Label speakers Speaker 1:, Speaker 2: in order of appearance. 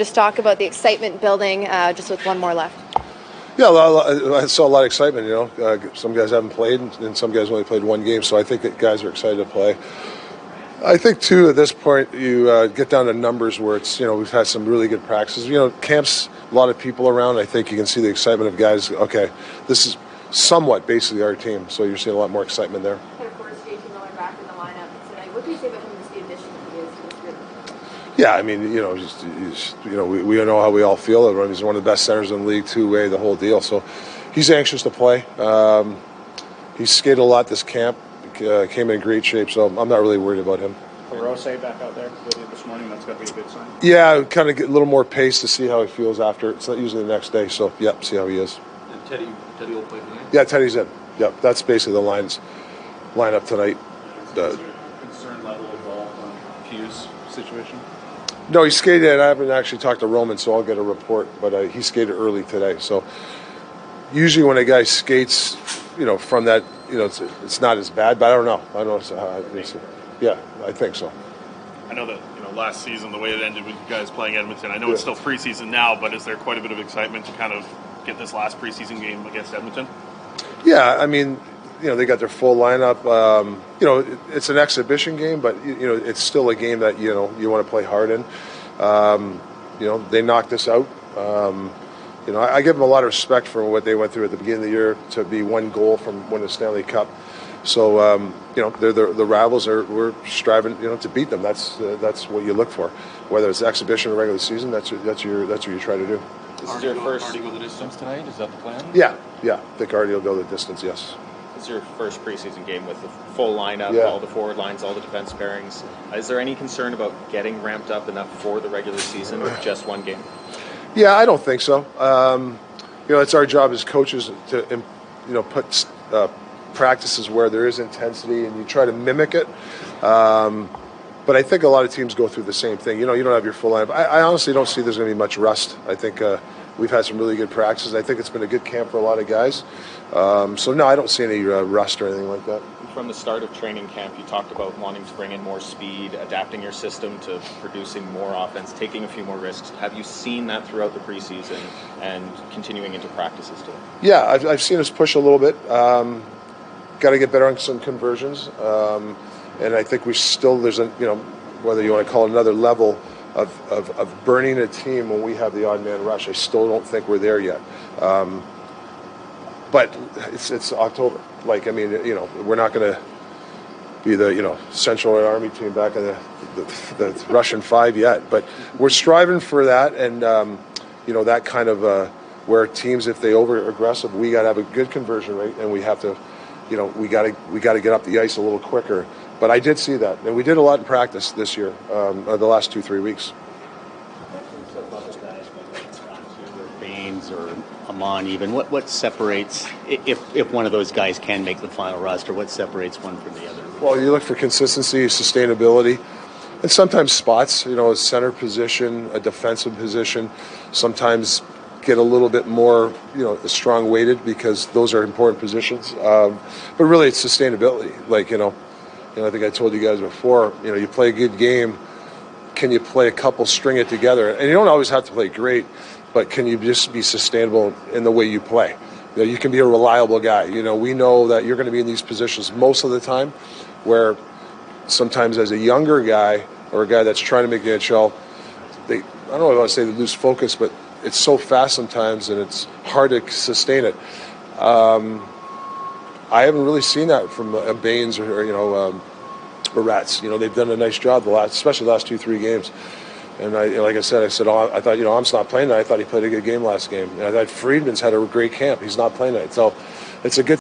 Speaker 1: Just talk about the excitement building just with one more left.
Speaker 2: Yeah, I saw a lot of excitement. Some guys haven't played, and some guys only played one game. So I think that guys are excited to play. I think too, at this point, you get down to numbers where it's we've had some really good practices. Camps, a lot of people around. I think you can see the excitement of guys. Okay, this is somewhat basically our team, so you're seeing a lot more excitement there.
Speaker 1: And of course, JT Miller back in the lineup tonight. What do you say about him as the addition he is to this group?
Speaker 2: Yeah, I mean, we know how we all feel. He's one of the best centers in the league, two-way, the whole deal. So he's anxious to play. He's skated a lot this camp. Came in great shape, so I'm not really worried about him.
Speaker 3: Rose back out there with you this morning. That's got to be a good sign.
Speaker 2: Yeah, kind of get a little more pace to see how he feels after. It's not usually the next day, so see how he is.
Speaker 4: And Teddy will play tonight?
Speaker 2: Yeah, Teddy's in. Yep, that's basically the lineup tonight.
Speaker 4: Is there a concern level involved on Hughes' situation?
Speaker 2: No, he skated. I haven't actually talked to Roman, so I'll get a report. But he skated early today. So usually when a guy skates, from that, it's not as bad. But I don't know. I don't know. Yeah, I think so.
Speaker 5: I know that last season the way it ended with you guys playing Edmonton. I know it's still preseason now, but is there quite a bit of excitement to kind of get this last preseason game against Edmonton?
Speaker 2: Yeah, I mean, they got their full lineup. It's an exhibition game, but it's still a game that you want to play hard in. They knocked us out. I give them a lot of respect for what they went through at the beginning of the year to be one goal from winning the Stanley Cup. So they're the rivals. We're striving to beat them. That's what you look for, whether it's exhibition or regular season. That's what you try to do.
Speaker 4: This is your first. Artie go the distance tonight? Is that the plan?
Speaker 2: Yeah. I think Artie will go the distance. Yes.
Speaker 3: This is your first preseason game with the full lineup, all the forward lines, all the defense pairings. Is there any concern about getting ramped up enough for the regular season with just one game? Yeah,
Speaker 2: I don't think so. It's our job as coaches to put practices where there is intensity and you try to mimic it. But I think a lot of teams go through the same thing. You don't have your full lineup. I honestly don't see there's going to be much rust. I think we've had some really good practices. I think it's been a good camp for a lot of guys. So no, I don't see any rust or anything like that.
Speaker 3: From the start of training camp, you talked about wanting to bring in more speed, adapting your system to producing more offense, taking a few more risks. Have you seen that throughout the preseason and continuing into practices too?
Speaker 2: Yeah, I've seen us push a little bit. Got to get better on some conversions. And I think there's whether you want to call it another level of burning a team when we have the odd man rush. I still don't think we're there yet. But it's October. We're not going to be the Central Army team back in the Russian 5 yet. But we're striving for that, and that kind of where teams, if they over-aggressive, we got to have a good conversion rate, and we have to, we got to get up the ice a little quicker. But I did see that, and we did a lot in practice this year, the last 2-3 weeks.
Speaker 6: Baines or Amon, even what separates if one of those guys can make the final roster? What separates one from the other?
Speaker 2: Well, you look for consistency, sustainability, and sometimes spots. A center position, a defensive position. Sometimes get a little bit more, strong weighted because those are important positions. But really, it's sustainability. I think I told you guys before. You play a good game. Can you play a couple, string it together? And you don't always have to play great, but can you just be sustainable in the way you play? You can be a reliable guy. We know that you're going to be in these positions most of the time, where sometimes as a younger guy or a guy that's trying to make the NHL, I don't know if I want to say they lose focus, but it's so fast sometimes and it's hard to sustain it. I haven't really seen that from Baines or Rats. They've done a nice job especially the last 2-3 games. And like I said, I thought, Am's not playing tonight. I thought he played a good game last game. And I thought Friedman's had a great camp. He's not playing tonight. So it's a good